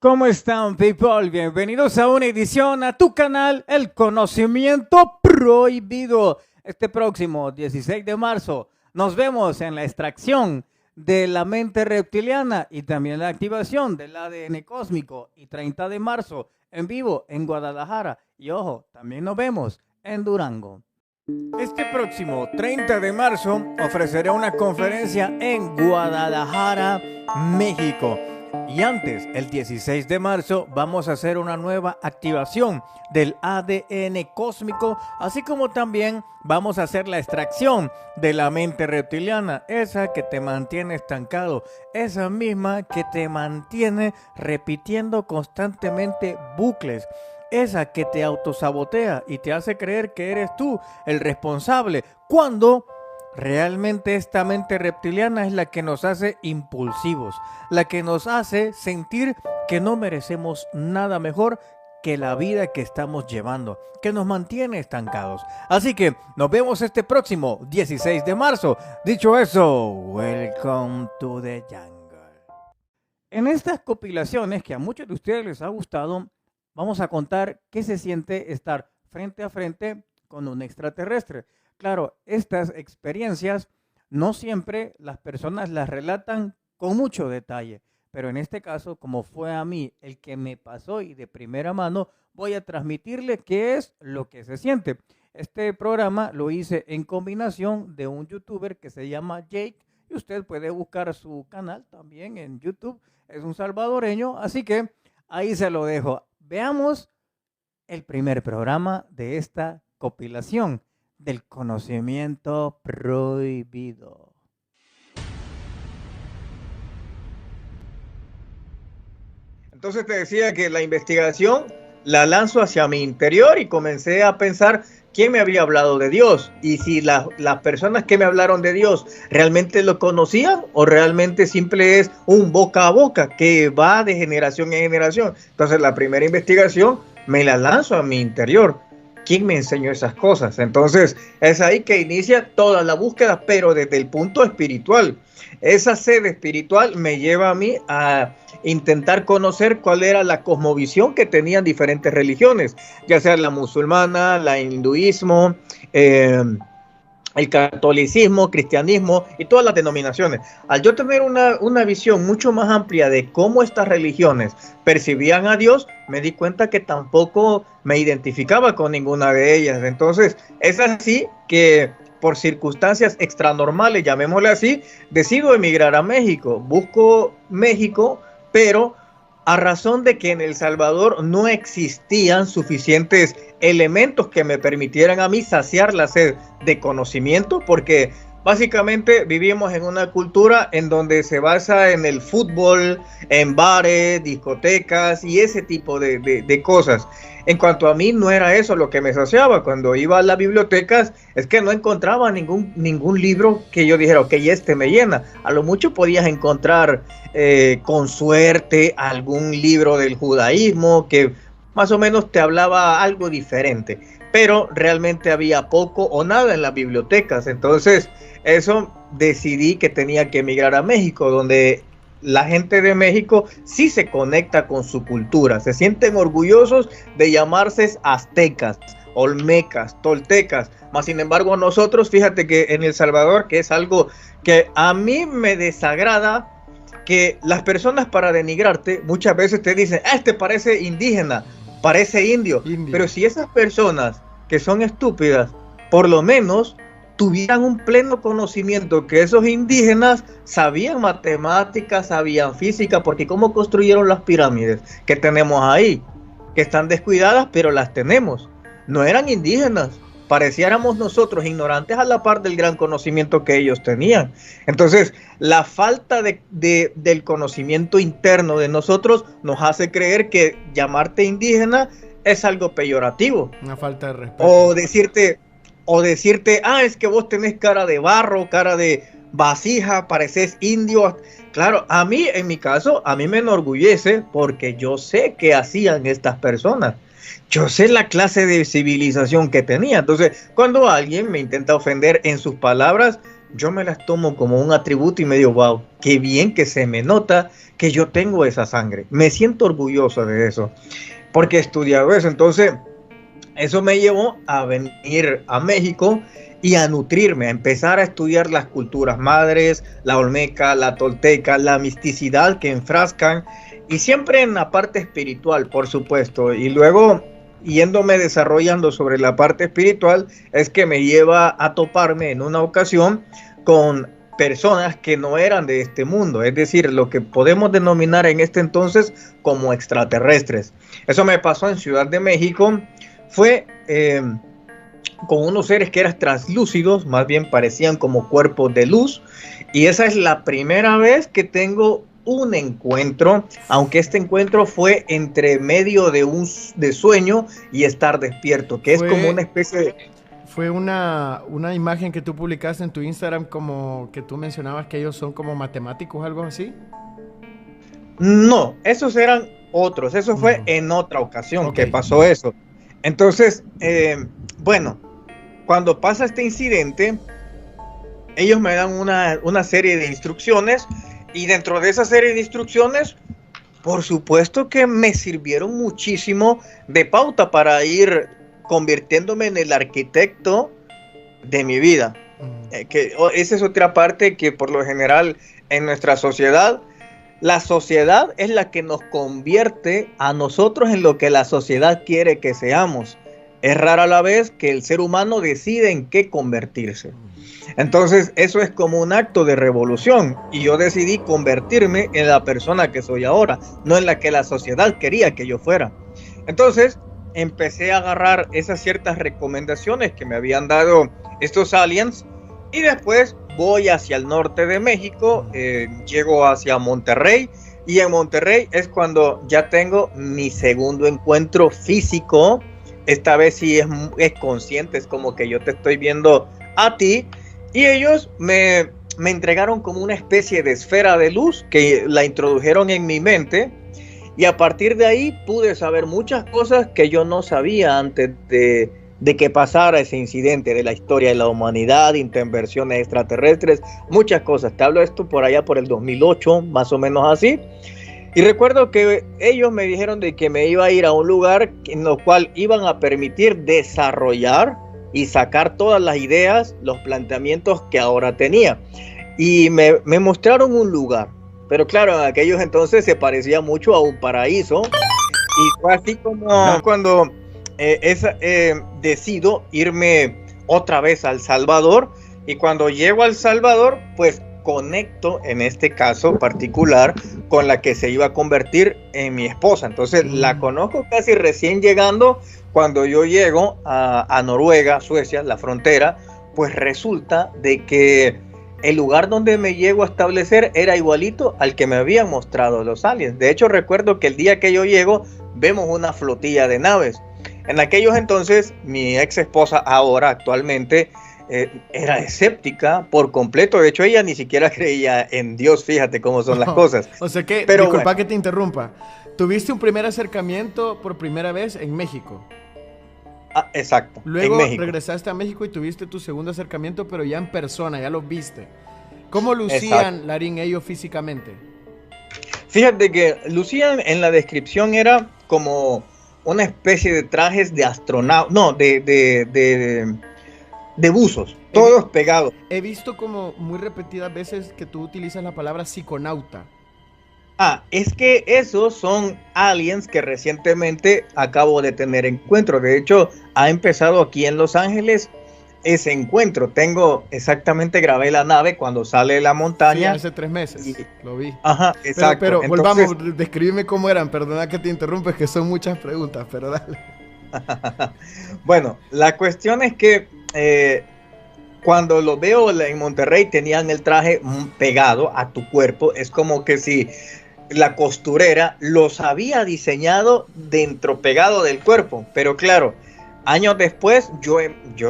¿Cómo están, people? Bienvenidos a una edición a tu canal, El Conocimiento Prohibido. Este próximo 16 de marzo nos vemos en la extracción de la mente reptiliana y también la activación del ADN cósmico. Y 30 de marzo en vivo en Guadalajara. Y ojo, también nos vemos en Durango. Este próximo 30 de marzo ofreceré una conferencia en Guadalajara, México. Y antes, el 16 de marzo, vamos a hacer una nueva activación del ADN cósmico, así como también vamos a hacer la extracción de la mente reptiliana, esa que te mantiene estancado, esa misma que te mantiene repitiendo constantemente bucles, esa que te autosabotea y te hace creer que eres tú el responsable, cuando realmente esta mente reptiliana es la que nos hace impulsivos, la que nos hace sentir que no merecemos nada mejor que la vida que estamos llevando, que nos mantiene estancados. Así que nos vemos este próximo 16 de marzo. Dicho eso, welcome to the jungle. En estas compilaciones que a muchos de ustedes les ha gustado, vamos a contar qué se siente estar frente a frente con un extraterrestre. Claro, estas experiencias no siempre las personas las relatan con mucho detalle, pero en este caso, como fue a mí el que me pasó y de primera mano, voy a transmitirle qué es lo que se siente. Este programa lo hice en combinación de un youtuber que se llama Jake, y usted puede buscar su canal también en YouTube, es un salvadoreño, así que ahí se lo dejo. Veamos el primer programa de esta compilación del conocimiento prohibido. Entonces te decía que la investigación la lanzo hacia mi interior y comencé a pensar quién me había hablado de Dios y si las personas que me hablaron de Dios realmente lo conocían o realmente simple es un boca a boca que va de generación en generación. Entonces la primera investigación me la lanzo a mi interior. ¿Quién me enseñó esas cosas? Entonces es ahí que inicia toda la búsqueda, pero desde el punto espiritual. Esa sede espiritual me lleva a mí a intentar conocer cuál era la cosmovisión que tenían diferentes religiones, ya sea la musulmana, la hinduismo, el catolicismo, cristianismo y todas las denominaciones. Al yo tener una visión mucho más amplia de cómo estas religiones percibían a Dios, me di cuenta que tampoco me identificaba con ninguna de ellas. Entonces, es así que por circunstancias extranormales, llamémosle así, decido emigrar a México. Busco México, pero a razón de que en El Salvador no existían suficientes elementos que me permitieran a mí saciar la sed de conocimiento, porque básicamente vivimos en una cultura en donde se basa en el fútbol, en bares, discotecas y ese tipo de cosas. En cuanto a mí, no era eso lo que me saciaba. Cuando iba a las bibliotecas, es que no encontraba ningún libro que yo dijera, ok, este me llena. A lo mucho podías encontrar, con suerte, algún libro del judaísmo que más o menos te hablaba algo diferente. Pero realmente había poco o nada en las bibliotecas. Entonces, eso decidí que tenía que emigrar a México, donde la gente de México sí se conecta con su cultura, se sienten orgullosos de llamarse aztecas, olmecas, toltecas, mas sin embargo nosotros, fíjate que en El Salvador, que es algo que a mí me desagrada, que las personas para denigrarte muchas veces te dicen, este parece indígena, parece indio, pero si esas personas que son estúpidas, por lo menos tuvieran un pleno conocimiento que esos indígenas sabían matemáticas, sabían física, porque cómo construyeron las pirámides que tenemos ahí, que están descuidadas, pero las tenemos. No eran indígenas, pareciéramos nosotros ignorantes a la par del gran conocimiento que ellos tenían. Entonces, la falta del conocimiento interno de nosotros nos hace creer que llamarte indígena es algo peyorativo. Una falta de respeto. O decirte, es que vos tenés cara de barro, cara de vasija, pareces indio. Claro, a mí, en mi caso, a mí me enorgullece porque yo sé qué hacían estas personas. Yo sé la clase de civilización que tenía. Entonces, cuando alguien me intenta ofender en sus palabras, yo me las tomo como un atributo y me digo, wow, qué bien que se me nota que yo tengo esa sangre. Me siento orgulloso de eso, porque he estudiado eso. Entonces, eso me llevó a venir a México y a nutrirme, a empezar a estudiar las culturas madres, la olmeca, la tolteca, la misticidad que enfrascan, y siempre en la parte espiritual, por supuesto. Y luego, yéndome desarrollando sobre la parte espiritual, es que me lleva a toparme en una ocasión con personas que no eran de este mundo, es decir, lo que podemos denominar en este entonces como extraterrestres. Eso me pasó en Ciudad de México. Fue con unos seres que eran translúcidos, más bien parecían como cuerpos de luz, y esa es la primera vez que tengo un encuentro, aunque este encuentro fue entre medio de sueño y estar despierto, que es como una especie de... Fue una imagen que tú publicaste en tu Instagram, como que tú mencionabas que ellos son como matemáticos, algo así. No, esos eran otros, eso fue en otra ocasión que pasó eso. Entonces, bueno, cuando pasa este incidente, ellos me dan una serie de instrucciones, y dentro de esa serie de instrucciones, por supuesto que me sirvieron muchísimo de pauta para ir convirtiéndome en el arquitecto de mi vida. Esa es otra parte que por lo general en nuestra sociedad, la sociedad es la que nos convierte a nosotros en lo que la sociedad quiere que seamos. Es rara la vez que el ser humano decide en qué convertirse. Entonces eso es como un acto de revolución, y yo decidí convertirme en la persona que soy ahora, no en la que la sociedad quería que yo fuera. Entonces empecé a agarrar esas ciertas recomendaciones que me habían dado estos aliens, y después voy hacia el norte de México, llego hacia Monterrey, y en Monterrey es cuando ya tengo mi segundo encuentro físico. Esta vez sí es consciente, es como que yo te estoy viendo a ti, y ellos me entregaron como una especie de esfera de luz que la introdujeron en mi mente, y a partir de ahí pude saber muchas cosas que yo no sabía antes de que pasara ese incidente, de la historia de la humanidad, intervenciones extraterrestres, muchas cosas. Te hablo de esto por allá por el 2008, más o menos así. Y recuerdo que ellos me dijeron de que me iba a ir a un lugar en lo cual iban a permitir desarrollar y sacar todas las ideas, los planteamientos que ahora tenía. Y me mostraron un lugar, pero claro, en aquellos entonces se parecía mucho a un paraíso. Y fue así como cuando decido irme otra vez a El Salvador, y cuando llego a El Salvador, pues conecto en este caso particular con la que se iba a convertir en mi esposa. Entonces la conozco casi recién llegando. Cuando yo llego a Noruega, Suecia, la frontera, pues resulta de que el lugar donde me llego a establecer era igualito al que me habían mostrado los aliens. De hecho, recuerdo que el día que yo llego, vemos una flotilla de naves. En aquellos entonces, mi ex esposa, ahora actualmente, era escéptica por completo. De hecho, ella ni siquiera creía en Dios. Fíjate cómo son las cosas. O sea que, pero disculpa bueno, que te interrumpa, tuviste un primer acercamiento por primera vez en México. Exacto. Luego en México regresaste a México y tuviste tu segundo acercamiento, pero ya en persona, ya los viste. ¿Cómo lucían, Larín, ellos físicamente? Fíjate que lucían, en la descripción era como una especie de trajes de astronauta, no, de buzos, todos pegados. He visto como muy repetidas veces que tú utilizas la palabra psiconauta. Es que esos son aliens que recientemente acabo de tener encuentro. De hecho, ha empezado aquí en Los Ángeles ese encuentro. Grabé la nave cuando sale de la montaña. Sí, hace 3 meses, lo vi. Ajá, exacto. Pero entonces, volvamos, descríbeme cómo eran. Perdona que te interrumpa, es que son muchas preguntas, pero dale. Bueno, la cuestión es que cuando lo veo en Monterrey tenían el traje pegado a tu cuerpo. Es como que si la costurera los había diseñado dentro, pegado del cuerpo. Pero claro, años después yo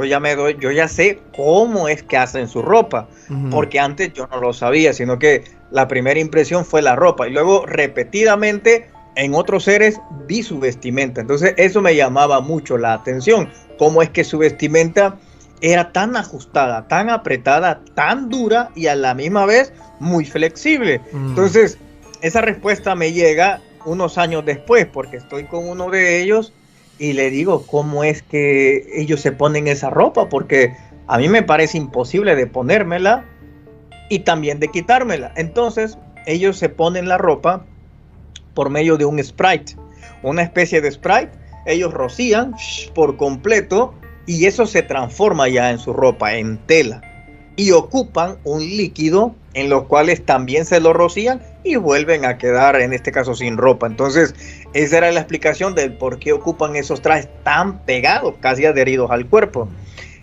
ya sé cómo es que hacen su ropa, porque antes yo no lo sabía, sino que la primera impresión fue la ropa, y luego repetidamente en otros seres vi su vestimenta. Entonces eso me llamaba mucho la atención, cómo es que su vestimenta era tan ajustada, tan apretada, tan dura y a la misma vez muy flexible. Entonces, esa respuesta me llega unos años después, porque estoy con uno de ellos y le digo, ¿cómo es que ellos se ponen esa ropa? Porque a mí me parece imposible de ponérmela y también de quitármela. Entonces, ellos se ponen la ropa por medio de un Sprite, una especie de Sprite. Ellos rocían por completo y eso se transforma ya en su ropa, en tela. Y ocupan un líquido en los cuales también se lo rocían y vuelven a quedar, en este caso, sin ropa. Entonces, esa era la explicación del por qué ocupan esos trajes tan pegados, casi adheridos al cuerpo.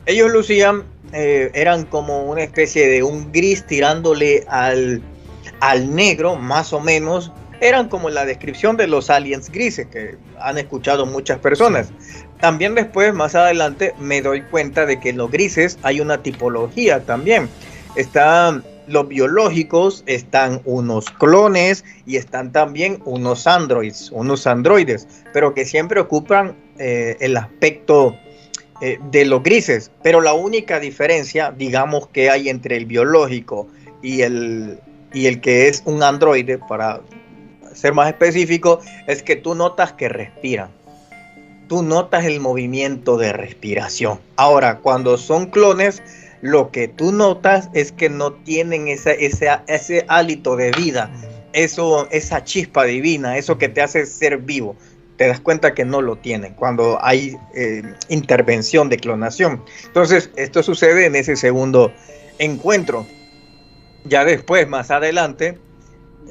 Ellos lucían, eran como una especie de un gris tirándole al negro, más o menos. Eran como la descripción de los aliens grises que han escuchado muchas personas. Sí. También después, más adelante, me doy cuenta de que en los grises hay una tipología también. Están los biológicos, están unos clones y están también unos androides, pero que siempre ocupan el aspecto de los grises. Pero la única diferencia, digamos, que hay entre el biológico y el que es un androide, para ser más específico, es que tú notas que respiran. Tú notas el movimiento de respiración. Ahora, cuando son clones, lo que tú notas es que no tienen ese hálito de vida, esa chispa divina, eso que te hace ser vivo. Te das cuenta que no lo tienen cuando hay intervención de clonación. Entonces, esto sucede en ese segundo encuentro. Ya después, más adelante,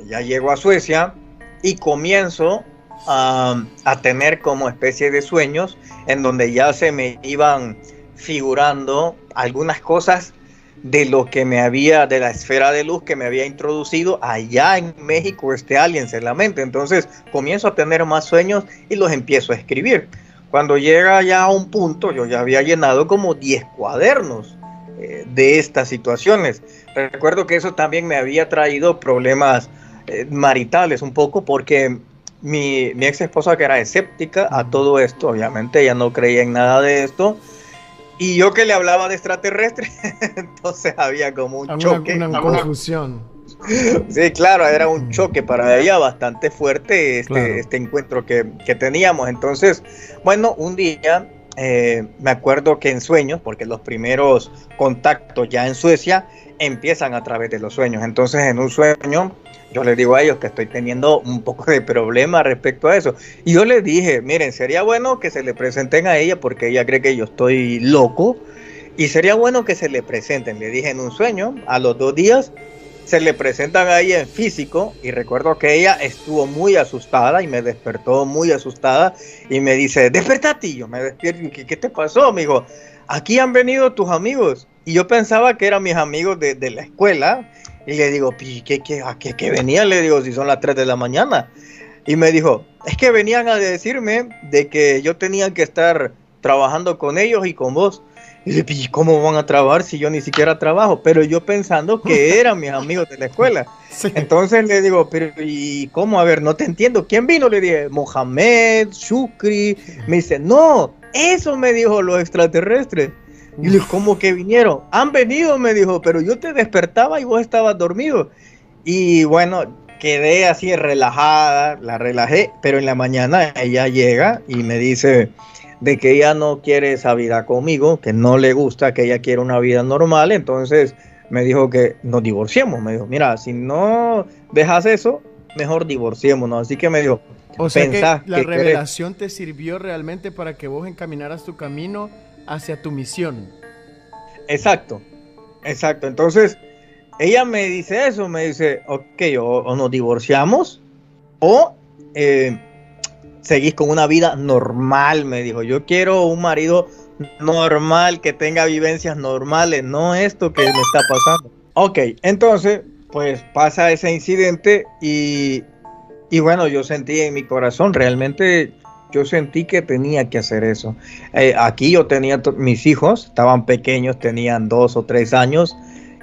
ya llego a Suecia y comienzo a tener como especie de sueños en donde ya se me iban figurando algunas cosas de lo que me había, de la esfera de luz que me había introducido allá en México este alien en la mente. Entonces comienzo a tener más sueños y los empiezo a escribir. Cuando llega ya a un punto, yo ya había llenado como 10 cuadernos de estas situaciones. Recuerdo que eso también me había traído problemas maritales un poco, porque mi ex esposa, que era escéptica a todo esto, obviamente ella no creía en nada de esto, y yo que le hablaba de extraterrestres, entonces había como un choque. Una confusión. Sí, claro, era un choque para ella bastante fuerte este encuentro que teníamos. Entonces, bueno, un día me acuerdo que en sueños, porque los primeros contactos ya en Suecia empiezan a través de los sueños. Entonces, en un sueño, yo les digo a ellos que estoy teniendo un poco de problema respecto a eso. Y yo les dije, miren, sería bueno que se le presenten a ella porque ella cree que yo estoy loco. Y sería bueno que se le presenten. Le dije en un sueño, a los 2 días, se le presentan a ella en físico. Y recuerdo que ella estuvo muy asustada y me despertó muy asustada. Y me dice, despertate. Y yo me despierto. ¿Qué te pasó? Me dijo, aquí han venido tus amigos. Y yo pensaba que eran mis amigos de la escuela. Y le digo, ¿a qué venían? Le digo, si son las 3 de la mañana. Y me dijo, es que venían a decirme de que yo tenía que estar trabajando con ellos y con vos. Y le dije, ¿cómo van a trabajar si yo ni siquiera trabajo? Pero yo pensando que eran mis amigos de la escuela. Sí. Entonces le digo, pero ¿y cómo? A ver, no te entiendo. ¿Quién vino? Le dije, Mohamed, Shukri. Me dice, no, eso me dijo los extraterrestres. Y le digo, ¿cómo que vinieron? Han venido, me dijo, pero yo te despertaba y vos estabas dormido. Y bueno, quedé así relajada, la relajé, pero en la mañana ella llega y me dice de que ella no quiere esa vida conmigo, que no le gusta, que ella quiere una vida normal. Entonces me dijo que nos divorciemos. Me dijo, mira, si no dejas eso, mejor divorciémonos. Así que me dijo, o sea que la revelación te sirvió realmente para que vos encaminaras tu camino hacia tu misión. Exacto. Entonces, ella me dice eso, me dice, ok, o nos divorciamos o seguís con una vida normal, me dijo. Yo quiero un marido normal, que tenga vivencias normales, no esto que me está pasando. Ok, entonces, pues pasa ese incidente y bueno, yo sentí en mi corazón, realmente yo sentí que tenía que hacer eso. Aquí yo tenía mis hijos, estaban pequeños, tenían 2 o 3 años.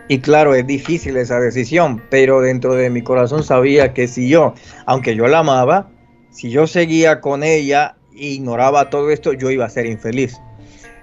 Y claro, es difícil esa decisión, pero dentro de mi corazón sabía que si yo, aunque yo la amaba, si yo seguía con ella e ignoraba todo esto, yo iba a ser infeliz.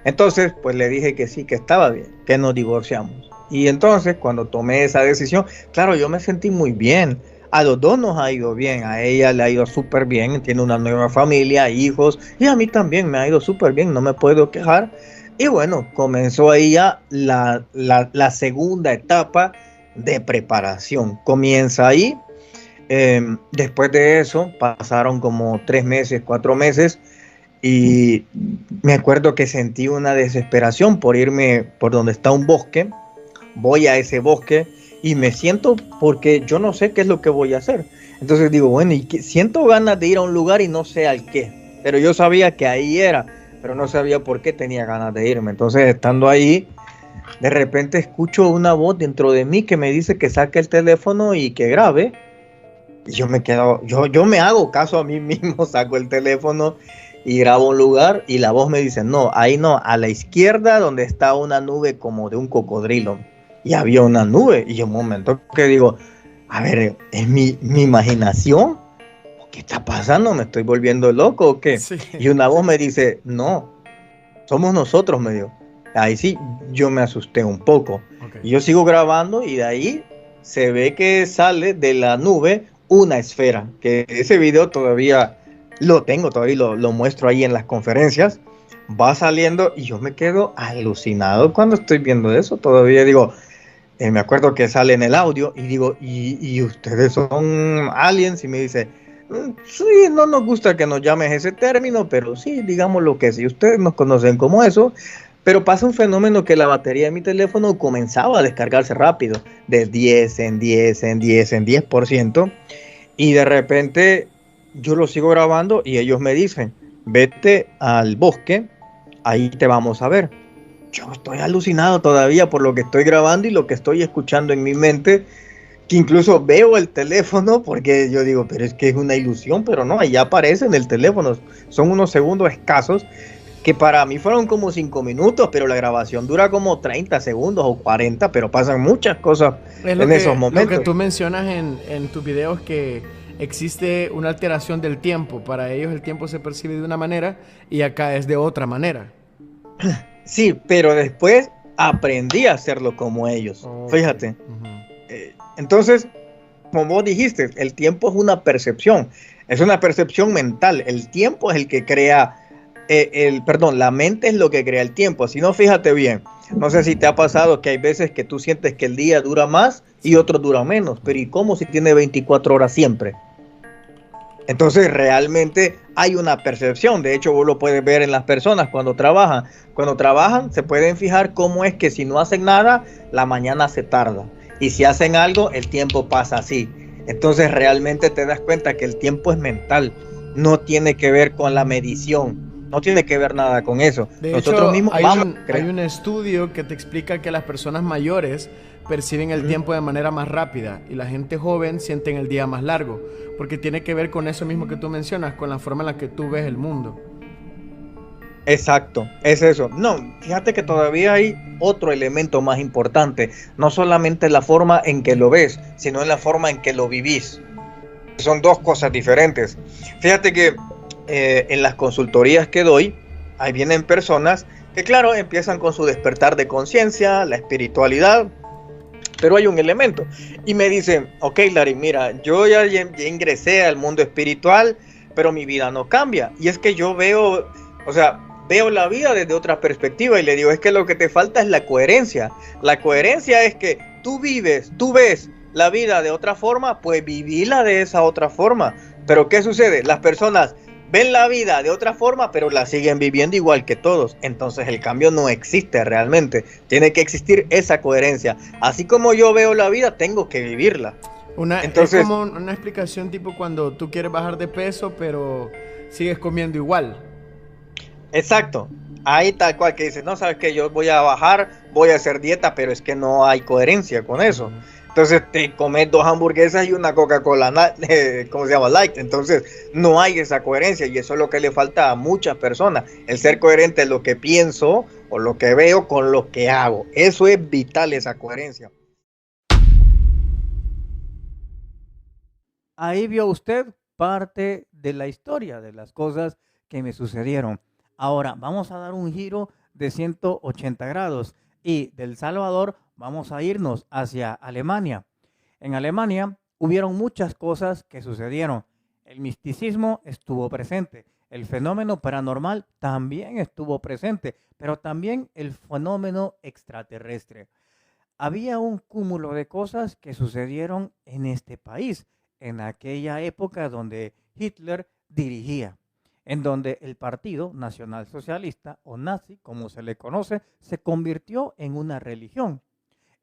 Entonces, pues le dije que sí, que estaba bien, que nos divorciamos. Y entonces, cuando tomé esa decisión, claro, yo me sentí muy bien. A los dos nos ha ido bien, a ella le ha ido súper bien, tiene una nueva familia, hijos, y a mí también me ha ido súper bien, no me puedo quejar. Y bueno, comenzó ahí ya la segunda etapa de preparación. Comienza ahí. Después de eso, pasaron como 3 meses, 4 meses, y me acuerdo que sentí una desesperación por irme por donde está un bosque. Voy a ese bosque y me siento porque yo no sé qué es lo que voy a hacer. Entonces digo, bueno, siento ganas de ir a un lugar y no sé al qué. Pero yo sabía que ahí era, pero no sabía por qué tenía ganas de irme. Entonces, estando ahí, de repente escucho una voz dentro de mí que me dice que saque el teléfono y que grabe. Y yo me quedo, yo me hago caso a mí mismo, saco el teléfono y grabo un lugar y la voz me dice, no, ahí no, a la izquierda donde está una nube como de un cocodrilo. Y había una nube y yo un momento que digo, a ver, ¿es mi imaginación? ¿Qué está pasando? ¿Me estoy volviendo loco o qué? Sí. Y una voz me dice, no, somos nosotros, me dijo. Ahí sí, yo me asusté un poco. Okay. Y yo sigo grabando y de ahí se ve que sale de la nube una esfera, que ese video todavía lo tengo, todavía lo muestro ahí en las conferencias. Va saliendo y yo me quedo alucinado cuando estoy viendo eso. Todavía digo, me acuerdo que sale en el audio y digo, ¿y ustedes son aliens? Y me dice, sí, no nos gusta que nos llames ese término, pero sí, digamos lo que sí, ustedes nos conocen como eso. Pero pasa un fenómeno que la batería de mi teléfono comenzaba a descargarse rápido, de 10 en 10, en 10, en 10%. Y de repente yo lo sigo grabando y ellos me dicen, vete al bosque, ahí te vamos a ver. Yo estoy alucinado todavía por lo que estoy grabando y lo que estoy escuchando en mi mente, que incluso veo el teléfono porque yo digo, pero es que es una ilusión, pero no, ahí aparece en el teléfono. Son unos segundos escasos que para mí fueron como 5 minutos, pero la grabación dura como 30 segundos o 40, pero pasan muchas cosas en esos momentos. Lo que tú mencionas en tus videos, que existe una alteración del tiempo. Para ellos el tiempo se percibe de una manera y acá es de otra manera. Sí, pero después aprendí a hacerlo como ellos. Okay. Fíjate. Entonces, como vos dijiste, el tiempo es una percepción. Es una percepción mental. El tiempo es el que crea, la mente es lo que crea el tiempo. Si no, fíjate bien. No sé si te ha pasado que hay veces que tú sientes que el día dura más y otros dura menos. Pero ¿y cómo si tiene 24 horas siempre? Entonces realmente hay una percepción. De hecho, vos lo puedes ver en las personas cuando trabajan. Cuando trabajan se pueden fijar cómo es que si no hacen nada, la mañana se tarda. Y si hacen algo, el tiempo pasa así. Entonces realmente te das cuenta que el tiempo es mental. No tiene que ver con la medición. No tiene que ver nada con eso. De Nosotros hecho, mismos hay un estudio que te explica que las personas mayores perciben el tiempo de manera más rápida y la gente joven sienten el día más largo, porque tiene que ver con eso mismo que tú mencionas, con la forma en la que tú ves el mundo. Exacto, es eso. No, fíjate que todavía hay otro elemento más importante. No solamente la forma en que lo ves, sino en la forma en que lo vivís. Son dos cosas diferentes. Fíjate que en las consultorías que doy, ahí vienen personas que, claro, empiezan con su despertar de conciencia, la espiritualidad, pero hay un elemento. Y me dicen, ok, Larry, mira, yo ya ingresé al mundo espiritual, pero mi vida no cambia. Y es que yo veo, veo la vida desde otra perspectiva y le digo, es que lo que te falta es la coherencia. La coherencia es que tú ves la vida de otra forma, pues vivila de esa otra forma. Pero ¿qué sucede? Las personas ven la vida de otra forma, pero la siguen viviendo igual que todos. Entonces el cambio no existe realmente. Tiene que existir esa coherencia. Así como yo veo la vida, tengo que vivirla. Entonces, es como una explicación tipo cuando tú quieres bajar de peso, pero sigues comiendo igual. Exacto. Ahí tal cual que dices, no, sabes que yo voy a bajar, voy a hacer dieta, pero es que no hay coherencia con eso. Entonces te comes 2 hamburguesas y una Coca-Cola, ¿cómo se llama? Light. Entonces no hay esa coherencia y eso es lo que le falta a muchas personas. El ser coherente en lo que pienso o lo que veo con lo que hago. Eso es vital, esa coherencia. Ahí vio usted parte de la historia de las cosas que me sucedieron. Ahora vamos a dar un giro de 180 grados y del Salvador vamos a irnos hacia Alemania. En Alemania hubieron muchas cosas que sucedieron. El misticismo estuvo presente, el fenómeno paranormal también estuvo presente, pero también el fenómeno extraterrestre. Había un cúmulo de cosas que sucedieron en este país, en aquella época donde Hitler dirigía, en donde el Partido Nacional Socialista, o nazi, como se le conoce, se convirtió en una religión,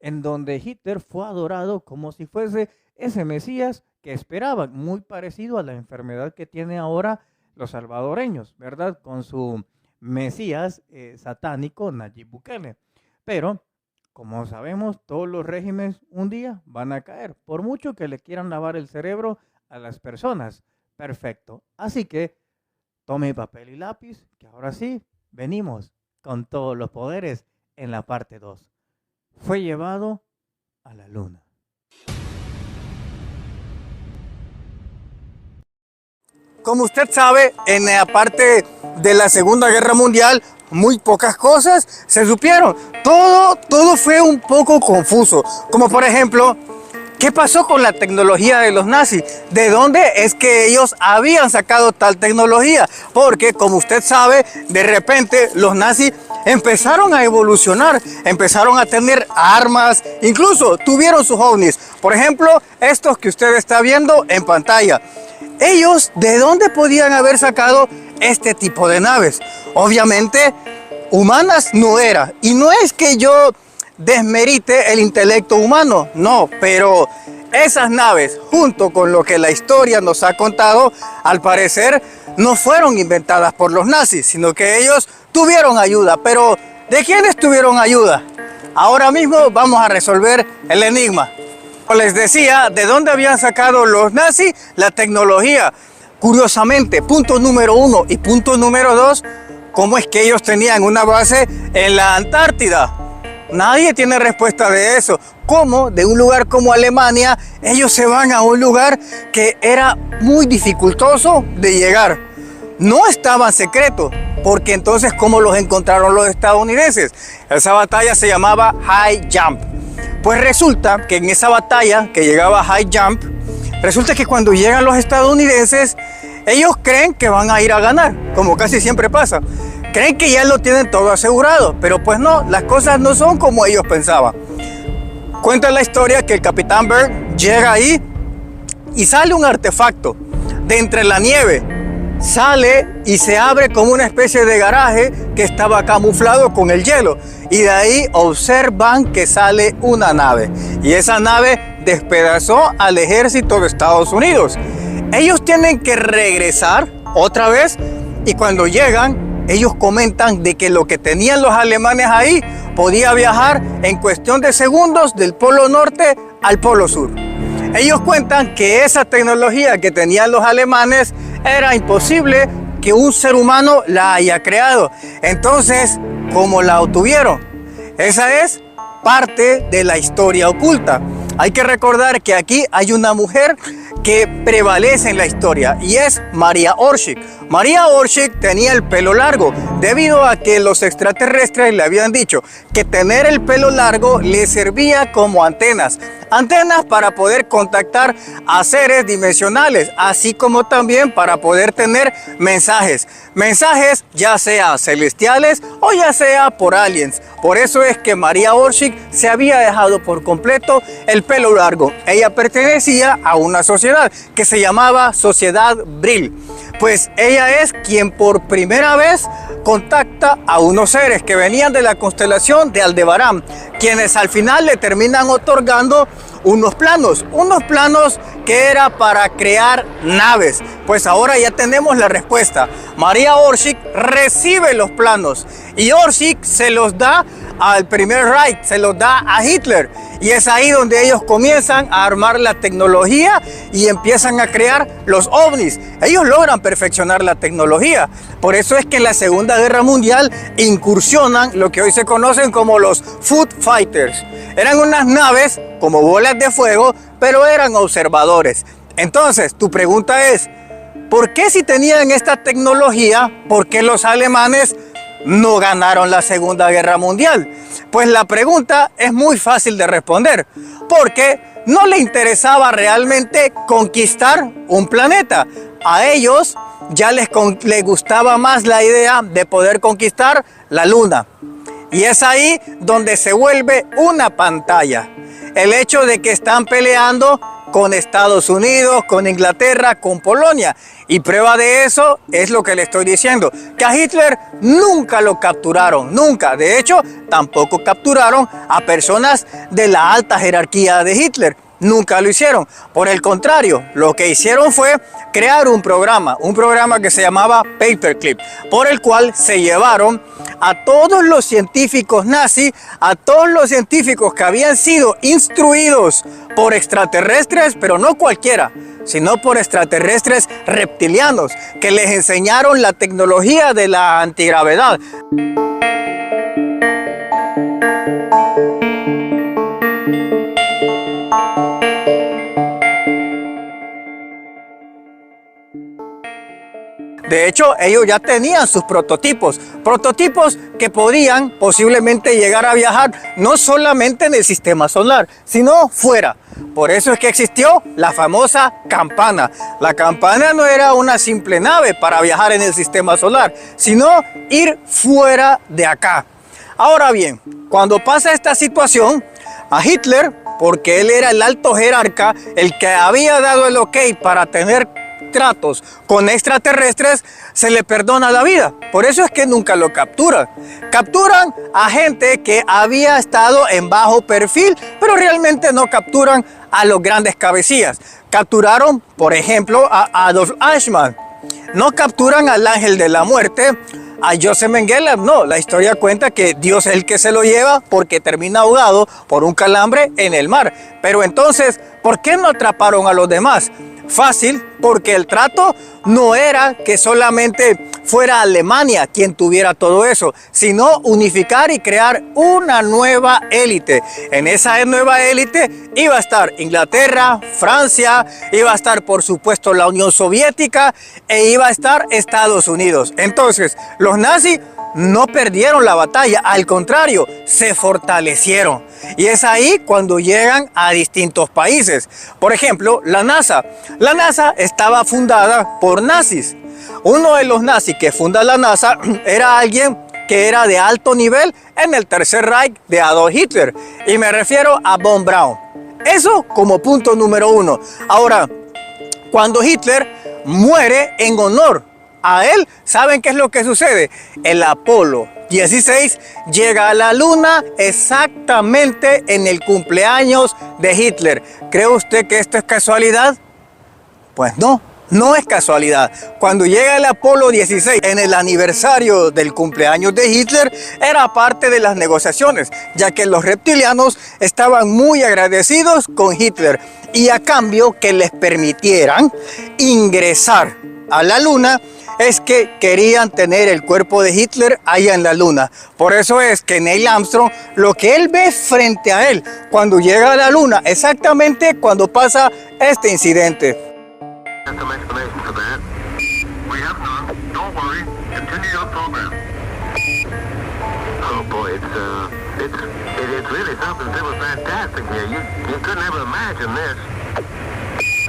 en donde Hitler fue adorado como si fuese ese Mesías que esperaban, muy parecido a la enfermedad que tienen ahora los salvadoreños, ¿verdad? Con su Mesías satánico Nayib Bukele. Pero, como sabemos, todos los regímenes un día van a caer, por mucho que le quieran lavar el cerebro a las personas. Perfecto. Así que tome papel y lápiz, que ahora sí, venimos con todos los poderes en la parte 2. Fue llevado a la luna. Como usted sabe, en la parte de la Segunda Guerra Mundial, muy pocas cosas se supieron. Todo fue un poco confuso. Como por ejemplo, ¿qué pasó con la tecnología de los nazis? ¿De dónde es que ellos habían sacado tal tecnología? Porque, como usted sabe, de repente los nazis empezaron a evolucionar, empezaron a tener armas, incluso tuvieron sus ovnis. Por ejemplo, estos que usted está viendo en pantalla. Ellos, ¿de dónde podían haber sacado este tipo de naves? Obviamente, humanas no era. Y no es que yo desmerite el intelecto humano, no, pero esas naves, junto con lo que la historia nos ha contado, al parecer no fueron inventadas por los nazis, sino que ellos tuvieron ayuda. Pero, ¿de quiénes tuvieron ayuda? Ahora mismo vamos a resolver el enigma. Les decía, ¿de dónde habían sacado los nazis la tecnología? Curiosamente, punto número 1 y punto número 2, ¿cómo es que ellos tenían una base en la Antártida? Nadie tiene respuesta de eso. ¿Cómo de un lugar como Alemania ellos se van a un lugar que era muy dificultoso de llegar? No estaban secretos, porque entonces ¿cómo los encontraron los estadounidenses? Esa batalla se llamaba High Jump. Pues resulta que en esa batalla que llegaba a High Jump, resulta que cuando llegan los estadounidenses, ellos creen que van a ir a ganar, como casi siempre pasa. Creen que ya lo tienen todo asegurado, pero pues no, las cosas no son como ellos pensaban. Cuenta la historia que el capitán Berg llega ahí y sale un artefacto de entre la nieve. Sale y se abre como una especie de garaje que estaba camuflado con el hielo. Y de ahí observan que sale una nave. Y esa nave despedazó al ejército de Estados Unidos. Ellos tienen que regresar otra vez. Y cuando llegan, ellos comentan de que lo que tenían los alemanes ahí podía viajar en cuestión de segundos del polo norte al polo sur. Ellos cuentan que esa tecnología que tenían los alemanes era imposible que un ser humano la haya creado. Entonces, ¿cómo la obtuvieron? Esa es parte de la historia oculta. Hay que recordar que aquí hay una mujer que prevalece en la historia y es Maria Orsic. Maria Orsic tenía el pelo largo debido a que los extraterrestres le habían dicho que tener el pelo largo le servía como antenas para poder contactar a seres dimensionales, así como también para poder tener mensajes ya sea celestiales o ya sea por aliens. Por eso es que Maria Orsic se había dejado por completo el pelo largo. Ella pertenecía a una sociedad que se llamaba Sociedad Brill. Pues ella es quien por primera vez contacta a unos seres que venían de la constelación de Aldebarán, quienes al final le terminan otorgando unos planos que era para crear naves. Pues ahora ya tenemos la respuesta. Maria Orsic recibe los planos y Orsic se los da al primer Reich, se los da a Hitler. Y es ahí donde ellos comienzan a armar la tecnología y empiezan a crear los ovnis. Ellos logran perfeccionar la tecnología. Por eso es que en la Segunda Guerra Mundial incursionan lo que hoy se conocen como los Foot Fighters. Eran unas naves como bolas de fuego, pero eran observadores. Entonces, tu pregunta es, ¿por qué si tenían esta tecnología, por qué los alemanes no ganaron la Segunda Guerra Mundial? Pues la pregunta es muy fácil de responder, porque no le interesaba realmente conquistar un planeta. A ellos ya les gustaba más la idea de poder conquistar la Luna. Y es ahí donde se vuelve una pantalla. El hecho de que están peleando con Estados Unidos, con Inglaterra, con Polonia. Y prueba de eso es lo que le estoy diciendo, que a Hitler nunca lo capturaron, nunca. De hecho, tampoco capturaron a personas de la alta jerarquía de Hitler. Nunca lo hicieron. Por el contrario, lo que hicieron fue crear un programa que se llamaba Paperclip, por el cual se llevaron a todos los científicos nazis, a todos los científicos que habían sido instruidos por extraterrestres, pero no cualquiera, sino por extraterrestres reptilianos, que les enseñaron la tecnología de la antigravedad. De hecho, ellos ya tenían sus prototipos que podían posiblemente llegar a viajar no solamente en el sistema solar, sino fuera. Por eso es que existió la famosa campana. La campana no era una simple nave para viajar en el sistema solar, sino ir fuera de acá. Ahora bien, cuando pasa esta situación, a Hitler, porque él era el alto jerarca, el que había dado el ok para tener tratos con extraterrestres, se le perdona la vida. Por eso es que nunca lo capturan. Capturan a gente que había estado en bajo perfil, pero realmente no capturan a los grandes cabecillas. Capturaron, por ejemplo, a Adolf Eichmann. No capturan al ángel de la muerte, a Joseph Mengele. No, la historia cuenta que Dios es el que se lo lleva porque termina ahogado por un calambre en el mar. Pero entonces, ¿por qué no atraparon a los demás? Fácil, porque el trato no era que solamente fuera Alemania quien tuviera todo eso, sino unificar y crear una nueva élite. En esa nueva élite iba a estar Inglaterra, Francia, iba a estar por supuesto la Unión Soviética e iba a estar Estados Unidos. Entonces, los nazis no perdieron la batalla, al contrario, se fortalecieron. Y es ahí cuando llegan a distintos países. Por ejemplo, la NASA. La NASA estaba fundada por nazis. Uno de los nazis que funda la NASA era alguien que era de alto nivel en el Tercer Reich de Adolf Hitler. Y me refiero a von Braun. Eso como punto número uno. Ahora, cuando Hitler muere en honor a él, ¿saben qué es lo que sucede? El Apolo 16 llega a la Luna exactamente en el cumpleaños de Hitler. ¿Cree usted que esto es casualidad? Pues no, no es casualidad. Cuando llega el Apolo 16 en el aniversario del cumpleaños de Hitler, era parte de las negociaciones, ya que los reptilianos estaban muy agradecidos con Hitler y a cambio que les permitieran ingresar a la Luna, es que querían tener el cuerpo de Hitler allá en la Luna. Por eso es que Neil Armstrong, lo que él ve frente a él cuando llega a la Luna, exactamente cuando pasa este incidente.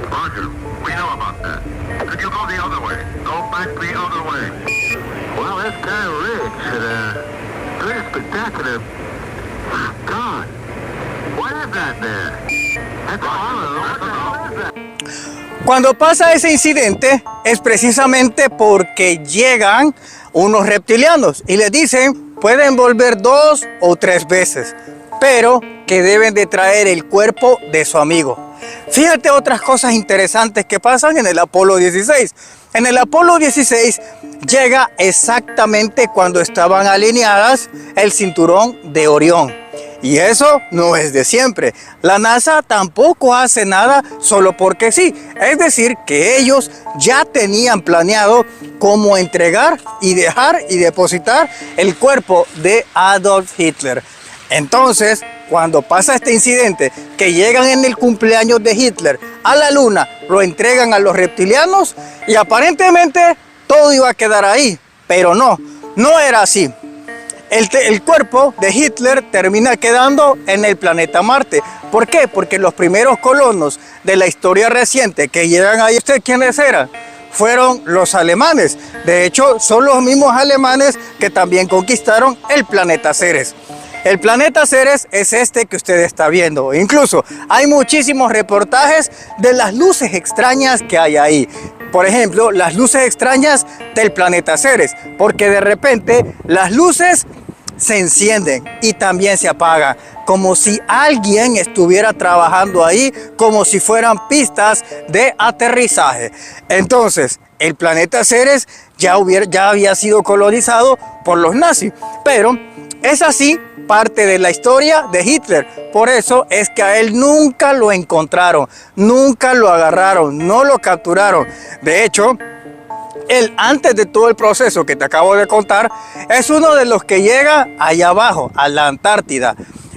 Roger, we know about that. Could you go the other way? Go back the other way. Well, that's kind of rich. Pretty spectacular. God, what is that there? That's all. What is that? Cuando pasa ese incidente es precisamente porque llegan unos reptilianos y les dicen pueden volver 2 o 3 veces, pero que deben de traer el cuerpo de su amigo. Fíjate otras cosas interesantes que pasan en el Apolo 16. En el Apolo 16 llega exactamente cuando estaban alineadas el cinturón de Orión. Y eso no es de siempre. La NASA tampoco hace nada solo porque sí. Es decir, que ellos ya tenían planeado cómo entregar y dejar y depositar el cuerpo de Adolf Hitler. Entonces, cuando pasa este incidente, que llegan en el cumpleaños de Hitler a la luna, lo entregan a los reptilianos y aparentemente todo iba a quedar ahí, pero no era así. El cuerpo de Hitler termina quedando en el planeta Marte. ¿Por qué? Porque los primeros colonos de la historia reciente que llegan ahí, ¿usted quiénes eran? Fueron los alemanes. De hecho, son los mismos alemanes que también conquistaron el planeta Ceres. El planeta Ceres es este que usted está viendo. Incluso hay muchísimos reportajes de las luces extrañas que hay ahí. Por ejemplo, las luces extrañas del planeta Ceres, porque de repente las luces se encienden y también se apagan, como si alguien estuviera trabajando ahí, como si fueran pistas de aterrizaje. Entonces, el planeta Ceres ya había sido colonizado por los nazis, pero es así parte de la historia de Hitler. Por eso es que a él nunca lo encontraron, nunca lo agarraron, no lo capturaron. De hecho, él, antes de todo el proceso que te acabo de contar, es uno de los que llega allá abajo, a la Antártida.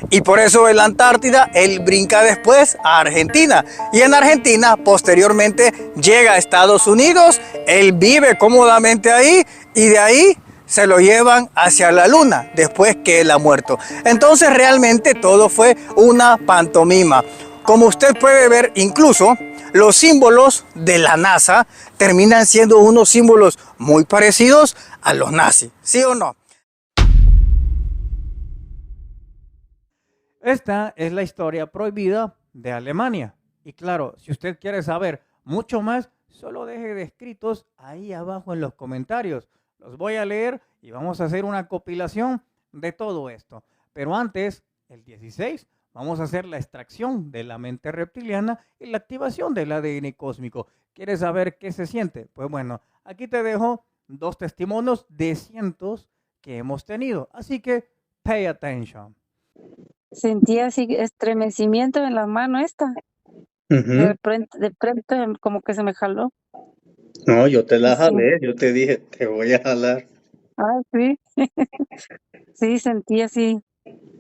Y por eso en la Antártida, él brinca después a Argentina. Y en Argentina, posteriormente, llega a Estados Unidos. Él vive cómodamente ahí y de ahí se lo llevan hacia la luna después que él ha muerto. Entonces realmente todo fue una pantomima. Como usted puede ver, incluso los símbolos de la NASA terminan siendo unos símbolos muy parecidos a los nazis, ¿sí o no? Esta es la historia prohibida de Alemania. Y claro, si usted quiere saber mucho más, solo deje de escritos ahí abajo en los comentarios. Los voy a leer y vamos a hacer una compilación de todo esto. Pero antes, el 16, vamos a hacer la extracción de la mente reptiliana y la activación del ADN cósmico. ¿Quieres saber qué se siente? Pues bueno, aquí te dejo 2 testimonios de cientos que hemos tenido. Así que, pay attention. Sentí así estremecimiento en la mano esta. De frente, como que se me jaló. No, yo te la Sí. jalé, yo te dije, te voy a jalar. Ah, sí. Sí, sentí así.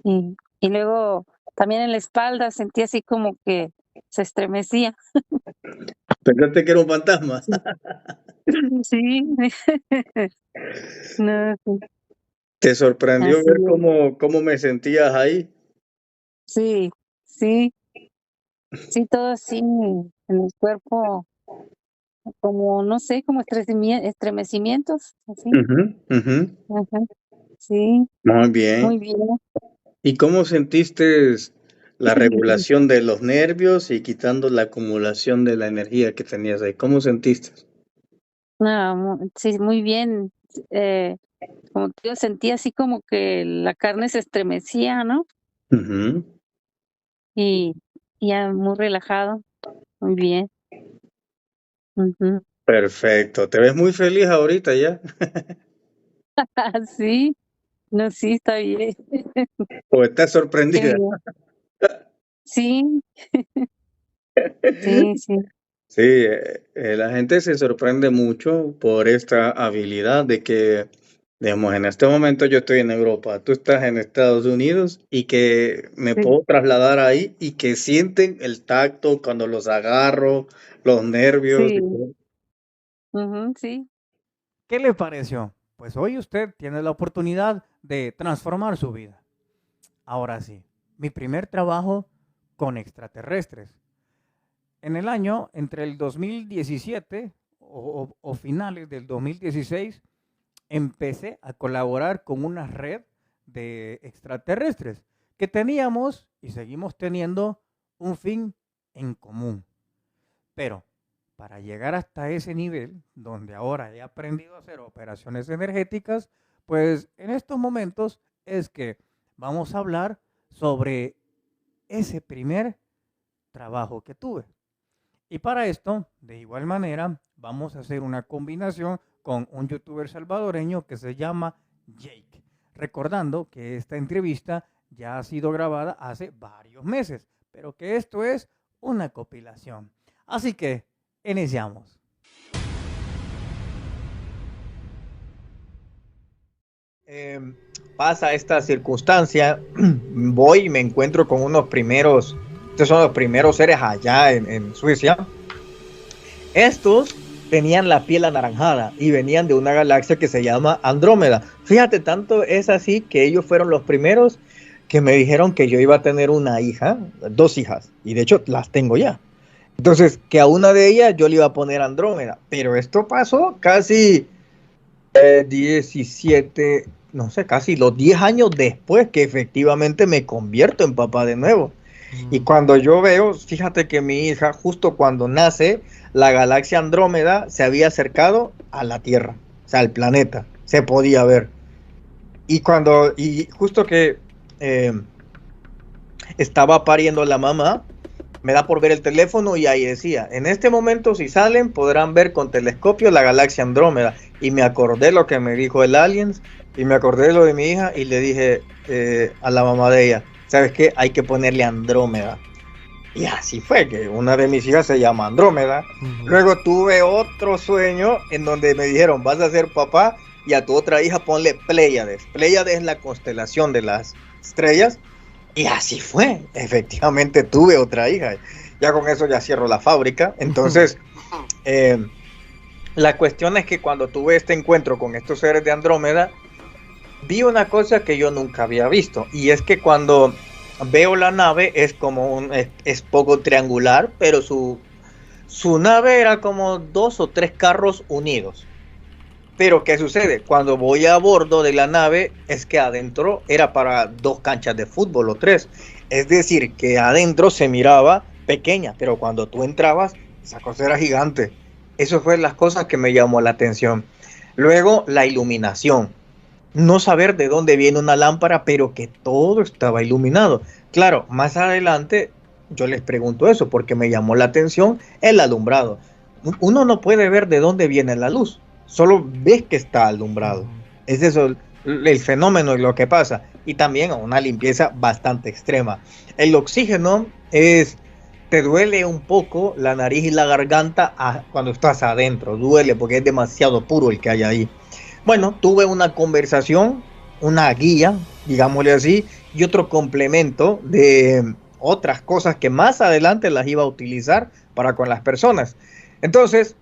Y luego también en la espalda sentí así como que se estremecía. Pensaste que era un fantasma. Sí. No, sí. ¿Te sorprendió Así ver es. cómo me sentías ahí? Sí, sí, sí, todo así en el cuerpo, como, no sé, como estremecimientos, así. Ujú, ujú. Ajá. Sí, Muy bien. muy bien. ¿Y cómo sentiste la regulación de los nervios y quitando la acumulación de la energía que tenías ahí? ¿Cómo sentiste? No, sí, muy bien. Eh, Como te digo, sentí así como que la carne se estremecía, ¿no? Ujú. Y ya muy relajado, muy bien. Ujú. Perfecto. ¿Te ves muy feliz ahorita ya? Sí, no, sí, está bien. ¿O estás Qué sorprendida? bien. Sí, sí, sí. Sí, la gente se sorprende mucho por esta habilidad de que, digamos, en este momento yo estoy en Europa, tú estás en Estados Unidos y que me Sí, puedo trasladar ahí y que sienten el tacto cuando los agarro, los nervios y sí, todo. ujú, sí. ¿Qué le pareció? Pues hoy usted tiene la oportunidad de transformar su vida. Ahora sí, mi primer trabajo con extraterrestres. En el año, entre el 2017 o finales del 2016, empecé a colaborar con una red de extraterrestres que teníamos y seguimos teniendo un fin en común. Pero para llegar hasta ese nivel, donde ahora he aprendido a hacer operaciones energéticas, pues en estos momentos es que vamos a hablar sobre ese primer trabajo que tuve. Y para esto, de igual manera, vamos a hacer una combinación con un youtuber salvadoreño que se llama Jake. Recordando que esta entrevista ya ha sido grabada hace varios meses, pero que esto es una compilación. Así que, iniciamos. eh, pasa esta circunstancia, voy y me encuentro con estos son los primeros seres allá en Suecia. Estos tenían la piel anaranjada y venían de una galaxia que se llama Andrómeda. Fíjate, tanto es así que ellos fueron los primeros que me dijeron que yo iba a tener una hija, 2 hijas, y de hecho las tengo ya. Entonces, que a una de ellas yo le iba a poner Andrómeda, pero esto pasó casi 17, no sé, casi los 10 años después que efectivamente me convierto en papá de nuevo. Y cuando yo veo, fíjate que mi hija, justo cuando nace, la galaxia Andrómeda se había acercado a la Tierra, o sea, al planeta, se podía ver. Y justo que estaba pariendo la mamá, me da por ver el teléfono y ahí decía, en este momento si salen podrán ver con telescopio la galaxia Andrómeda. Y me acordé lo que me dijo el Aliens y me acordé de lo de mi hija y le dije a la mamá de ella, ¿sabes qué? Hay que ponerle Andrómeda. Y así fue, que una de mis hijas se llama Andrómeda. Luego tuve otro sueño en donde me dijeron, vas a ser papá y a tu otra hija ponle Pléyades. Pléyades es la constelación de las estrellas. Y así fue, efectivamente tuve otra hija. Ya con eso ya cierro la fábrica. Entonces, la cuestión es que cuando tuve este encuentro con estos seres de Andrómeda, vi una cosa que yo nunca había visto. Y es que cuando veo la nave es como es poco triangular, pero su nave era como 2 o 3 carros unidos. Pero ¿qué sucede? Cuando voy a bordo de la nave es que adentro era para 2 canchas de fútbol o 3. Es decir, que adentro se miraba pequeña, pero cuando tú entrabas, esa cosa era gigante. Eso fue las cosas que me llamó la atención. Luego, la iluminación. No saber de dónde viene una lámpara, pero que todo estaba iluminado. Claro, más adelante yo les pregunto eso porque me llamó la atención el alumbrado. Uno no puede ver de dónde viene la luz. Solo ves que está alumbrado. Es eso el fenómeno y lo que pasa. Y también una limpieza bastante extrema. El oxígeno te duele un poco la nariz y la garganta cuando estás adentro. Duele porque es demasiado puro el que hay ahí. Bueno, tuve una conversación, una guía, digámosle así, y otro complemento de otras cosas que más adelante las iba a utilizar para con las personas. Entonces,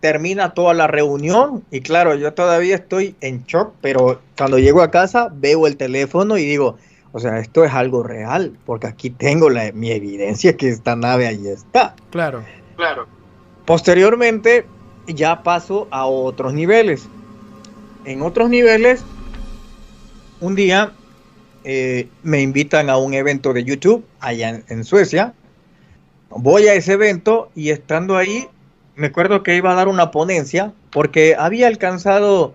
termina toda la reunión y claro, yo todavía estoy en shock, pero cuando llego a casa veo el teléfono y digo, o sea, esto es algo real, porque aquí tengo mi evidencia que esta nave ahí está. Claro. Posteriormente ya paso a otros niveles. En otros niveles, un día me invitan a un evento de YouTube allá en Suecia. Voy a ese evento y estando ahí, me acuerdo que iba a dar una ponencia porque había alcanzado,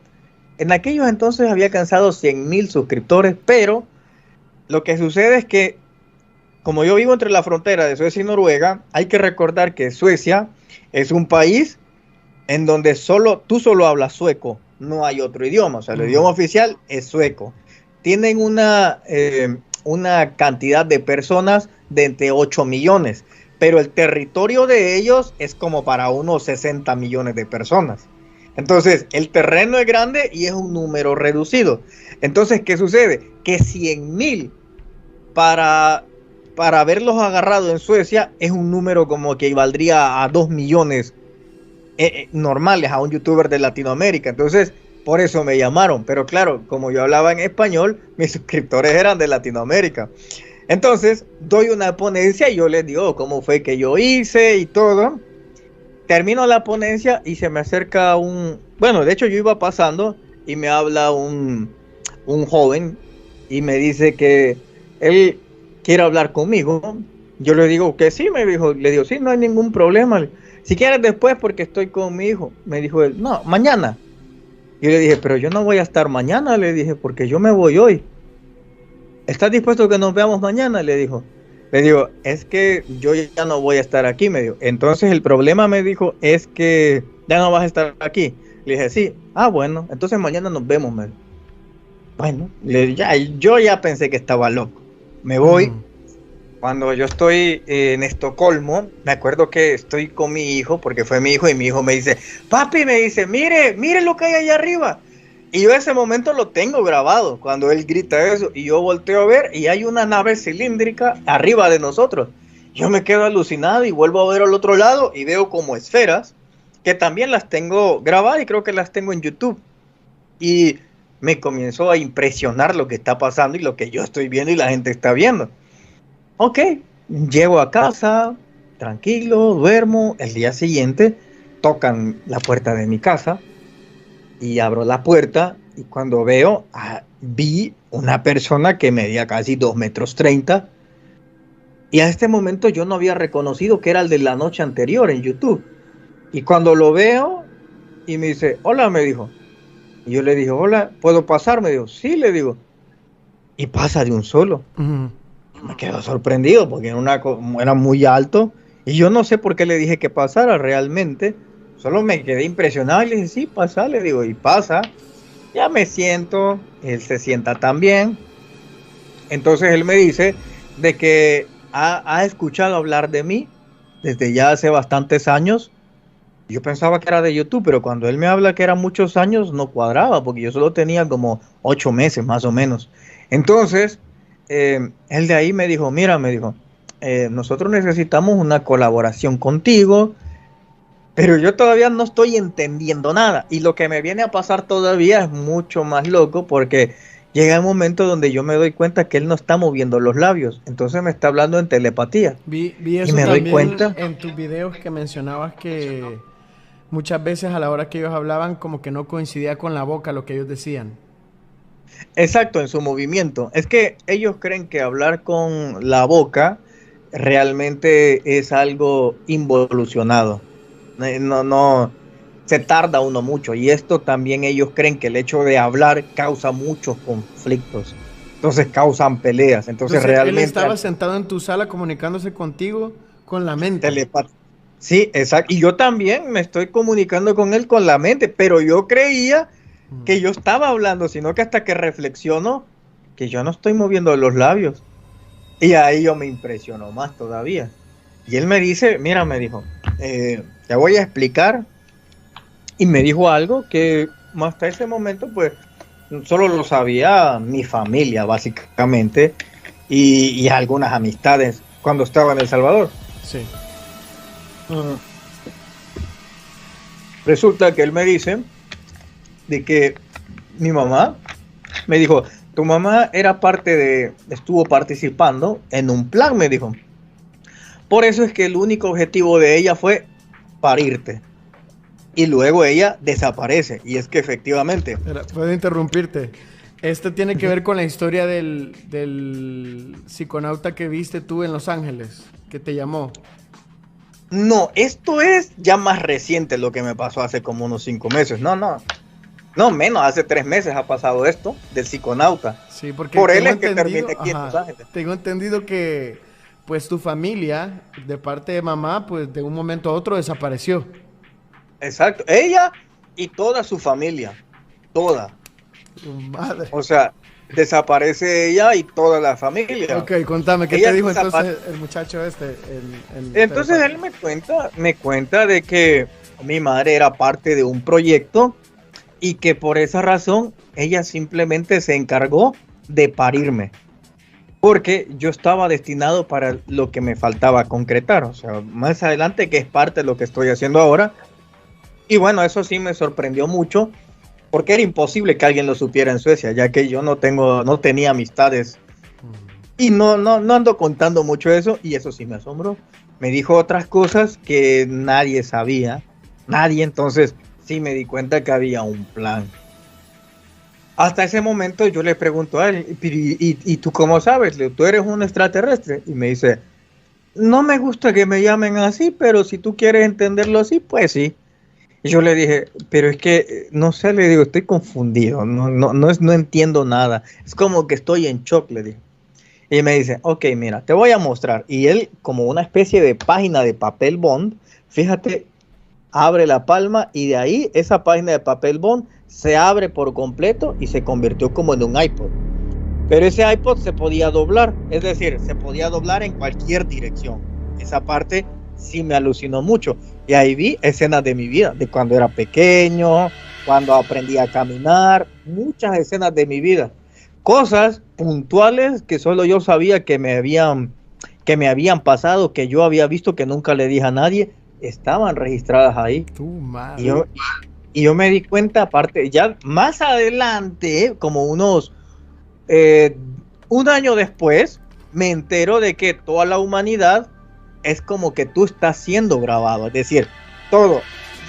en aquellos entonces había alcanzado 100,000 suscriptores, pero lo que sucede es que como yo vivo entre la frontera de Suecia y Noruega, hay que recordar que Suecia es un país en donde tú solo hablas sueco, no hay otro idioma, o sea, el idioma oficial es sueco. Tienen una cantidad de personas de entre 8 millones. Pero el territorio de ellos es como para unos 60 millones de personas. Entonces, el terreno es grande y es un número reducido. Entonces, ¿qué sucede? Que 100,000 para haberlos agarrado en Suecia es un número como que equivaldría a 2 millones normales a un youtuber de Latinoamérica. Entonces, por eso me llamaron. Pero claro, como yo hablaba en español, mis suscriptores eran de Latinoamérica. Entonces, doy una ponencia y yo les digo cómo fue que yo hice y todo. Termino la ponencia y se me acerca bueno, de hecho yo iba pasando y me habla un joven y me dice que él quiere hablar conmigo. Yo le digo que sí, me dijo. Le digo, sí, no hay ningún problema. Si quieres después porque estoy con mi hijo. Me dijo él, no, mañana. Yo le dije, pero yo no voy a estar mañana, le dije, porque yo me voy hoy. ¿Estás dispuesto a que nos veamos mañana? Le dijo. Le digo, es que yo ya no voy a estar aquí, me dijo. Entonces el problema, me dijo, es que ya no vas a estar aquí. Le dije, sí. Ah, bueno, entonces mañana nos vemos, me dijo. Bueno, yo ya pensé que estaba loco. Me voy. Cuando yo estoy en Estocolmo, me acuerdo que estoy con mi hijo, porque fue mi hijo, y mi hijo me dice, papi, me dice, mire lo que hay allá arriba. Y yo ese momento lo tengo grabado, cuando él grita eso, y yo volteo a ver, y hay una nave cilíndrica arriba de nosotros. Yo me quedo alucinado y vuelvo a ver al otro lado y veo como esferas, que también las tengo grabadas y creo que las tengo en YouTube. Y me comenzó a impresionar lo que está pasando y lo que yo estoy viendo y la gente está viendo. Ok, llego a casa, tranquilo, duermo. El día siguiente tocan la puerta de mi casa y abro la puerta y cuando veo, vi una persona que medía casi 2,30 m. Y a este momento yo no había reconocido que era el de la noche anterior en YouTube. Y cuando lo veo y me dice, hola, me dijo. Y yo le dije, hola, ¿puedo pasar? Me dijo, sí, le digo. Y pasa de un solo. Me quedo sorprendido porque era muy alto. Y yo no sé por qué le dije que pasara realmente. Solo me quedé impresionado y le dije, sí, pasa, le digo. Y pasa. Ya me siento. Él se sienta también. Entonces él me dice de que ha escuchado hablar de mí desde ya hace bastantes años. Yo pensaba que era de YouTube, pero cuando él me habla que eran muchos años, no cuadraba, porque yo solo tenía como 8 meses más o menos. Entonces, él de ahí me dijo, mira, me dijo, nosotros necesitamos una colaboración contigo, pero yo todavía no estoy entendiendo nada. Y lo que me viene a pasar todavía es mucho más loco, porque llega un momento donde yo me doy cuenta que él no está moviendo los labios. Entonces me está hablando en telepatía. Vi eso y me también doy cuenta en tus videos que mencionabas que muchas veces a la hora que ellos hablaban como que no coincidía con la boca lo que ellos decían. Exacto, en su movimiento. Es que ellos creen que hablar con la boca realmente es algo involucionado. No, se tarda uno mucho. Y esto también ellos creen que el hecho de hablar causa muchos conflictos. Entonces causan peleas. Entonces realmente... Él estaba sentado en tu sala comunicándose contigo con la mente. Sí, exacto. Y yo también me estoy comunicando con él con la mente, pero yo creía que yo estaba hablando, sino que hasta que reflexiono que yo no estoy moviendo los labios. Y ahí yo me impresionó más todavía. Y él me dice, mira, me dijo, te voy a explicar. Y me dijo algo que hasta ese momento, pues, solo lo sabía mi familia, básicamente, y algunas amistades cuando estaba en El Salvador. Sí. Resulta que él me dice de que mi mamá me dijo, tu mamá estuvo participando en un plan, me dijo. Por eso es que el único objetivo de ella fue parirte. Y luego ella desaparece. Y es que efectivamente... Puedo interrumpirte. Esto tiene que ver con la historia del psiconauta que viste tú en Los Ángeles, que te llamó. No, esto es ya más reciente lo que me pasó hace como unos 5 meses. No, menos, hace 3 meses ha pasado esto del psiconauta. Sí, porque por él es que terminé aquí en Los Ángeles. Tengo entendido que pues tu familia, de parte de mamá, pues de un momento a otro desapareció. Exacto, ella y toda su familia, toda. Madre. O sea, desaparece ella y toda la familia. Ok, contame, ¿qué ella te dijo entonces el muchacho este? Entonces él me cuenta de que mi madre era parte de un proyecto y que por esa razón ella simplemente se encargó de parirme. Porque yo estaba destinado para lo que me faltaba concretar. O sea, más adelante, que es parte de lo que estoy haciendo ahora. Y bueno, eso sí me sorprendió mucho. Porque era imposible que alguien lo supiera en Suecia, ya que yo no tenía amistades. Y no ando contando mucho eso. Y eso sí me asombró. Me dijo otras cosas que nadie sabía. Nadie, entonces sí me di cuenta que había un plan. Hasta ese momento yo le pregunto a él, ¿y tú cómo sabes? ¿Tú eres un extraterrestre? Y me dice, no me gusta que me llamen así, pero si tú quieres entenderlo así, pues sí. Y yo le dije, pero es que, no sé, le digo, estoy confundido, no entiendo nada. Es como que estoy en shock, le dije. Y me dice, ok, mira, te voy a mostrar. Y él, como una especie de página de papel bond, fíjate, abre la palma y de ahí esa página de papel bond se abre por completo y se convirtió como en un iPod. Pero ese iPod se podía doblar, es decir, se podía doblar en cualquier dirección. Esa parte sí me alucinó mucho. Y ahí vi escenas de mi vida, de cuando era pequeño, cuando aprendí a caminar, muchas escenas de mi vida, cosas puntuales que solo yo sabía que me habían pasado, que yo había visto, que nunca le dije a nadie, estaban registradas ahí. Tu madre. Y yo me di cuenta, aparte, ya más adelante, como un año después, me entero de que toda la humanidad es como que tú estás siendo grabado, es decir, todo.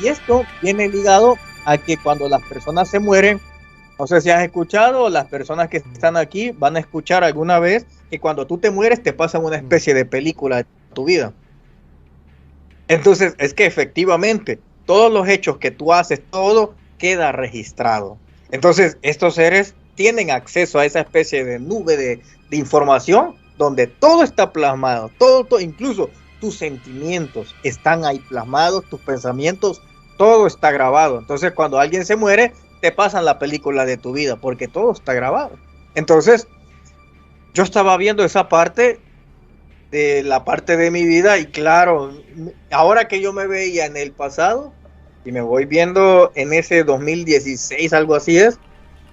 Y esto viene ligado a que cuando las personas se mueren, no sé si has escuchado, las personas que están aquí van a escuchar alguna vez que cuando tú te mueres te pasan una especie de película de tu vida. Entonces, es que efectivamente, todos los hechos que tú haces, todo queda registrado. Entonces, estos seres tienen acceso a esa especie de nube de información donde todo está plasmado, todo, incluso tus sentimientos están ahí plasmados, tus pensamientos, todo está grabado. Entonces, cuando alguien se muere, te pasan la película de tu vida porque todo está grabado. Entonces, yo estaba viendo esa parte de la parte de mi vida y claro, ahora que yo me veía en el pasado y me voy viendo en ese 2016, algo así es,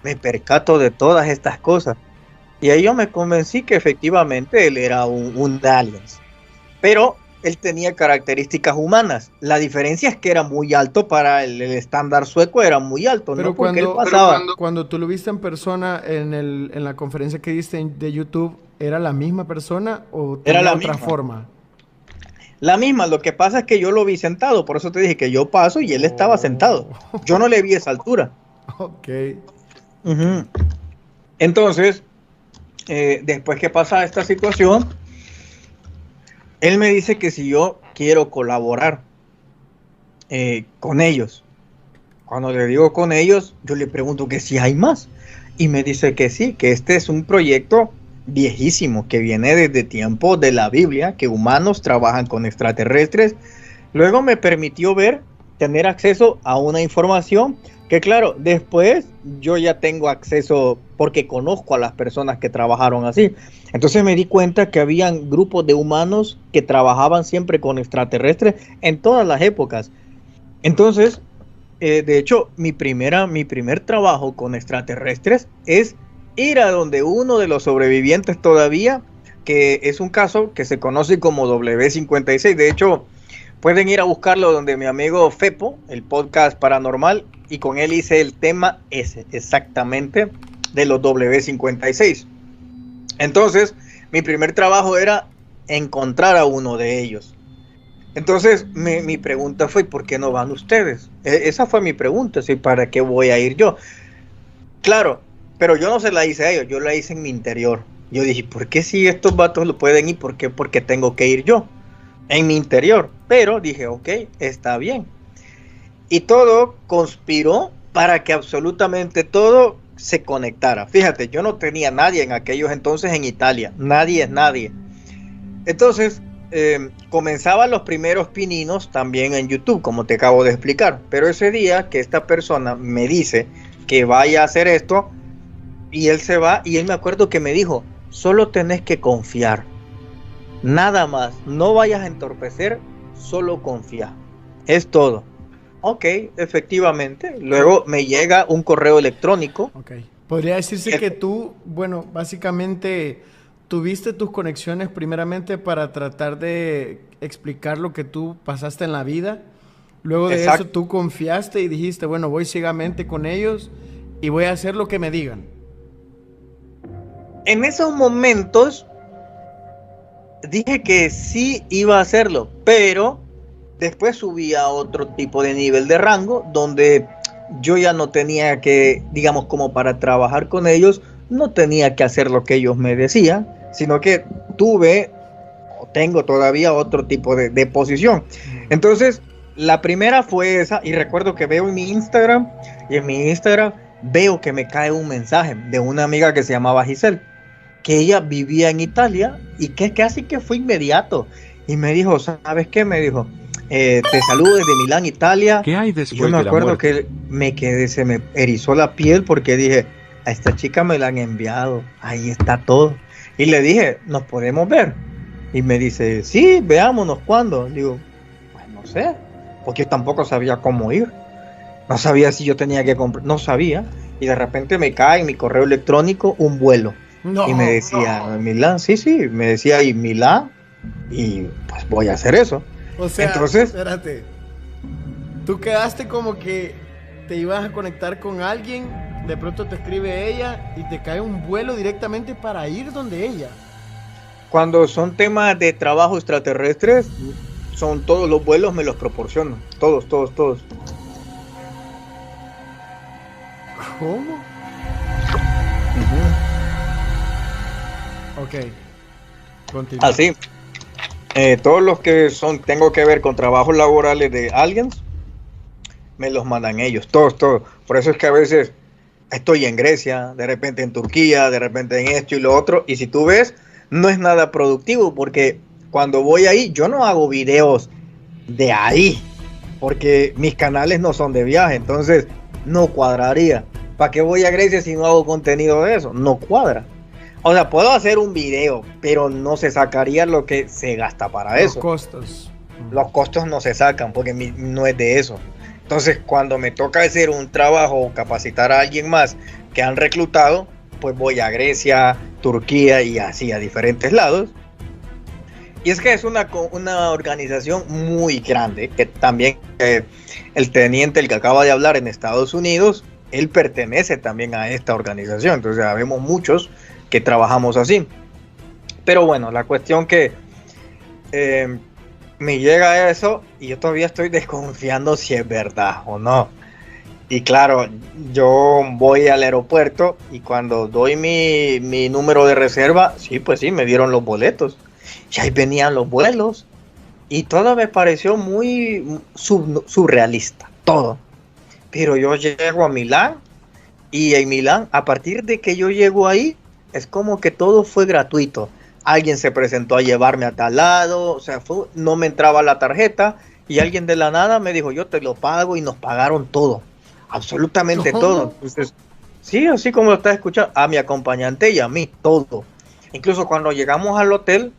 me percato de todas estas cosas. Y ahí yo me convencí que efectivamente él era un alien. Pero él tenía características humanas. La diferencia es que era muy alto para el estándar sueco, era muy alto. Pero, ¿no? cuando tú lo viste en persona en la conferencia que diste de YouTube, ¿era la misma persona o tenía la otra misma forma? La misma, lo que pasa es que yo lo vi sentado, por eso te dije que yo paso y él estaba sentado. Yo no le vi esa altura. Ok. Uh-huh. Entonces, después que pasa esta situación, él me dice que si yo quiero colaborar con ellos. Cuando le digo con ellos, yo le pregunto que si hay más. Y me dice que sí, que este es un proyecto viejísimo, que viene desde tiempos de la Biblia, que humanos trabajan con extraterrestres. Luego me permitió tener acceso a una información que claro, después yo ya tengo acceso porque conozco a las personas que trabajaron así. Entonces me di cuenta que habían grupos de humanos que trabajaban siempre con extraterrestres en todas las épocas. Entonces, de hecho, mi primer trabajo con extraterrestres es ir a donde uno de los sobrevivientes todavía, que es un caso que se conoce como W56. De hecho, pueden ir a buscarlo donde mi amigo Fepo, el podcast paranormal, y con él hice el tema ese, exactamente, de los W56. Entonces, mi primer trabajo era encontrar a uno de ellos. Entonces, mi pregunta fue, ¿por qué no van ustedes? Esa fue mi pregunta, ¿sí? ¿Para qué voy a ir yo? Claro, pero yo no se la hice a ellos, yo la hice en mi interior. Yo dije, ¿por qué si estos vatos lo pueden ir? ¿Por qué? Porque tengo que ir yo, en mi interior. Pero dije, ok, está bien. Y todo conspiró para que absolutamente todo se conectara. Fíjate, yo no tenía nadie en aquellos entonces en Italia. Nadie es nadie. Entonces, comenzaban los primeros pininos también en YouTube, como te acabo de explicar. Pero ese día que esta persona me dice que vaya a hacer esto, y él se va, y él me acuerdo que me dijo, solo tenés que confiar. Nada más, no vayas a entorpecer, solo confía. Es todo. Ok, efectivamente. Luego me llega un correo electrónico. Ok. Podría decirse que tú, bueno, básicamente tuviste tus conexiones primeramente para tratar de explicar lo que tú pasaste en la vida. Luego de eso tú confiaste y dijiste, bueno, voy ciegamente con ellos y voy a hacer lo que me digan. En esos momentos dije que sí iba a hacerlo, pero después subí a otro tipo de nivel de rango tenía yo ya no tenía que, digamos, como para trabajar con ellos, no tenía que hacer lo que ellos me decían, sino que tengo todavía otro tipo de posición. Entonces, la primera fue esa, y recuerdo que veo en mi Instagram, y en mi Instagram veo que me cae un mensaje de una amiga que se llamaba Giselle, que ella vivía en Italia, y que casi que fue inmediato, y me dijo, ¿sabes qué? Me dijo, te saludo desde Milán, Italia. ¿Qué hay después yo me de la acuerdo muerte? que se me erizó la piel porque dije, a esta chica me la han enviado, ahí está todo. Y le dije, ¿nos podemos ver? Y me dice, sí, veámonos, ¿cuándo? Digo, pues no sé, porque yo tampoco sabía cómo ir. No sabía si yo tenía que comprar, no sabía. Y de repente me cae en mi correo electrónico un vuelo. No, Y me decía, Milán, sí, me decía, y Milán, y pues voy a hacer eso. o sea, Entonces, espérate. Tú quedaste como que te ibas a conectar con alguien, de pronto te escribe ella y te cae un vuelo directamente para ir donde ella. cuando son temas de trabajo extraterrestres, son todos los vuelos me los proporcionan. Todos. ¿Cómo? Ok. Continúa. Así. Todos los que tengo que ver con trabajos laborales de aliens, me los mandan ellos, todos. Por eso es que a veces estoy en Grecia, de repente en Turquía, de repente en esto y lo otro, y si tú ves, no es nada productivo, porque cuando voy ahí, yo no hago videos de ahí, porque mis canales no son de viaje, entonces no cuadraría. ¿Para qué voy a Grecia si no hago contenido de eso? No cuadra. O sea, puedo hacer un video, pero no se sacaría lo que se gasta para eso. Los costos. Los costos no se sacan porque no es de eso. Entonces, cuando me toca hacer un trabajo o capacitar a alguien más que han reclutado, pues voy a Grecia, Turquía y así a diferentes lados. Y es que es una organización muy grande, que también el teniente, el que acaba de hablar en Estados Unidos, él pertenece también a esta organización. Entonces, sabemos muchos que trabajamos así. Pero bueno, la cuestión que me llega eso y yo todavía estoy desconfiando si es verdad o no. Y claro, yo voy al aeropuerto y cuando doy mi número de reserva, pues sí, me dieron los boletos. Y ahí venían los vuelos y todo me pareció muy surrealista, todo. Pero yo llego a Milán y en Milán, a partir de que yo llego ahí, es como que todo fue gratuito. Alguien se presentó a llevarme a tal lado, o sea, no me entraba la tarjeta y alguien de la nada me dijo, yo te lo pago y nos pagaron todo, absolutamente todo. Entonces, sí, así como lo estás escuchando, a mi acompañante y a mí, todo. Incluso cuando llegamos al hotel,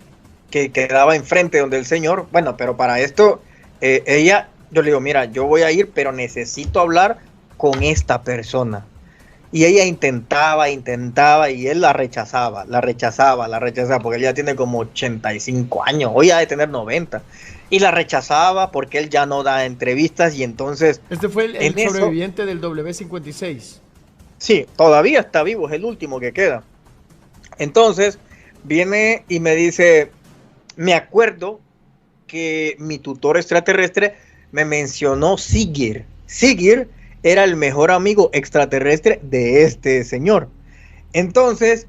que quedaba enfrente donde el señor, bueno, pero para esto, yo le digo, mira, yo voy a ir, pero necesito hablar con esta persona. Y ella intentaba y él la rechazaba, porque él ya tiene como 85 años, hoy ha de tener 90. Y la rechazaba porque él ya no da entrevistas y entonces... Este fue el sobreviviente del W56. Sí, todavía está vivo, es el último que queda. Entonces viene y me dice, me acuerdo que mi tutor extraterrestre me mencionó Sigir. Sigir era el mejor amigo extraterrestre de este señor. Entonces,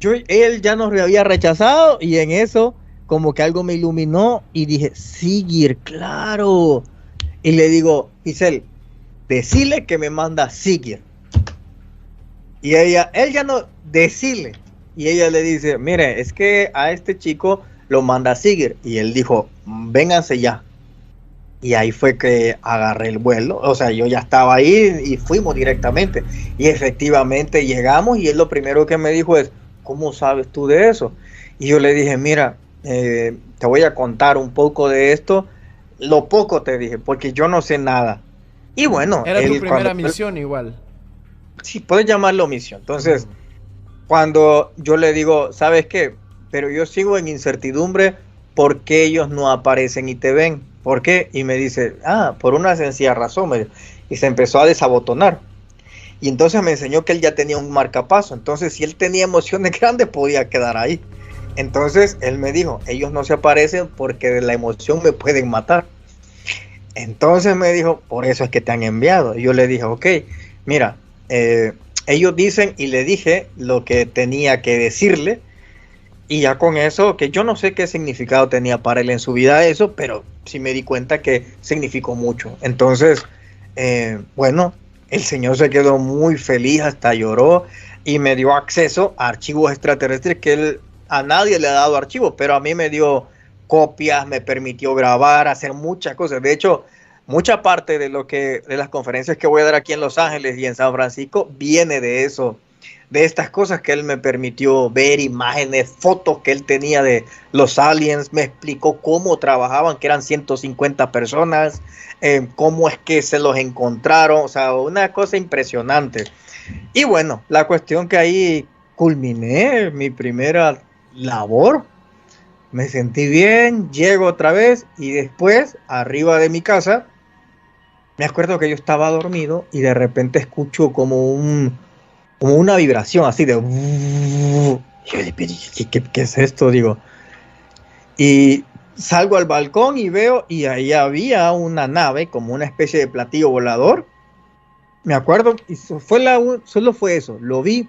él ya nos había rechazado y en eso como que algo me iluminó y dije, Sigir, claro. Y le digo, Giselle, decile que me manda Sigir. Y él ya no, decile. Y ella le dice, mire, es que a este chico lo manda Sigir. Y él dijo, vénganse ya. Y ahí fue que agarré el vuelo, o sea, yo ya estaba ahí y fuimos directamente. Y efectivamente llegamos y él lo primero que me dijo es, ¿cómo sabes tú de eso? Y yo le dije, mira, te voy a contar un poco de esto, lo poco te dije, porque yo no sé nada. Y bueno. Era tu primera misión igual. Sí, puedes llamarlo misión. Entonces, cuando yo le digo, ¿sabes qué? Pero yo sigo en incertidumbre porque ellos no aparecen y te ven. ¿Por qué? Y me dice, por una sencilla razón. Y se empezó a desabotonar. Y entonces me enseñó que él ya tenía un marcapaso. Entonces, si él tenía emociones grandes, podía quedar ahí. Entonces, él me dijo, ellos no se aparecen porque de la emoción me pueden matar. Entonces me dijo, por eso es que te han enviado. Y yo le dije, ok, mira, ellos dicen, y le dije lo que tenía que decirle. Y ya con eso, que yo no sé qué significado tenía para él en su vida eso, pero sí me di cuenta que significó mucho. Entonces, bueno, el señor se quedó muy feliz, hasta lloró y me dio acceso a archivos extraterrestres que él a nadie le ha dado archivos, pero a mí me dio copias, me permitió grabar, hacer muchas cosas. De hecho, mucha parte de las conferencias que voy a dar aquí en Los Ángeles y en San Francisco viene de eso, de estas cosas que él me permitió ver, imágenes, fotos que él tenía de los aliens, me explicó cómo trabajaban, que eran 150 personas, cómo es que se los encontraron, o sea, una cosa impresionante. Y bueno, la cuestión que ahí culminé mi primera labor, me sentí bien, llego otra vez y después, arriba de mi casa, me acuerdo que yo estaba dormido y de repente escucho como una vibración así de... ¿Qué es esto? Digo. Y salgo al balcón y veo, y ahí había una nave, como una especie de platillo volador. Me acuerdo, y solo fue eso, lo vi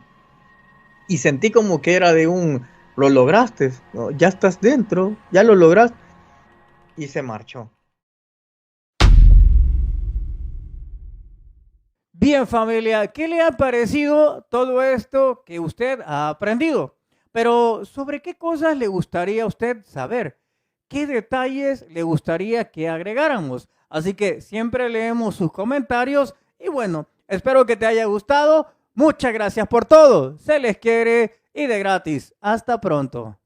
y sentí como que era lo lograste, ¿no? Ya estás dentro, ya lo lograste, y se marchó. Bien, familia, ¿qué le ha parecido todo esto que usted ha aprendido? Pero ¿sobre qué cosas le gustaría a usted saber? ¿Qué detalles le gustaría que agregáramos? Así que siempre leemos sus comentarios y bueno, espero que te haya gustado. Muchas gracias por todo. Se les quiere y de gratis. Hasta pronto.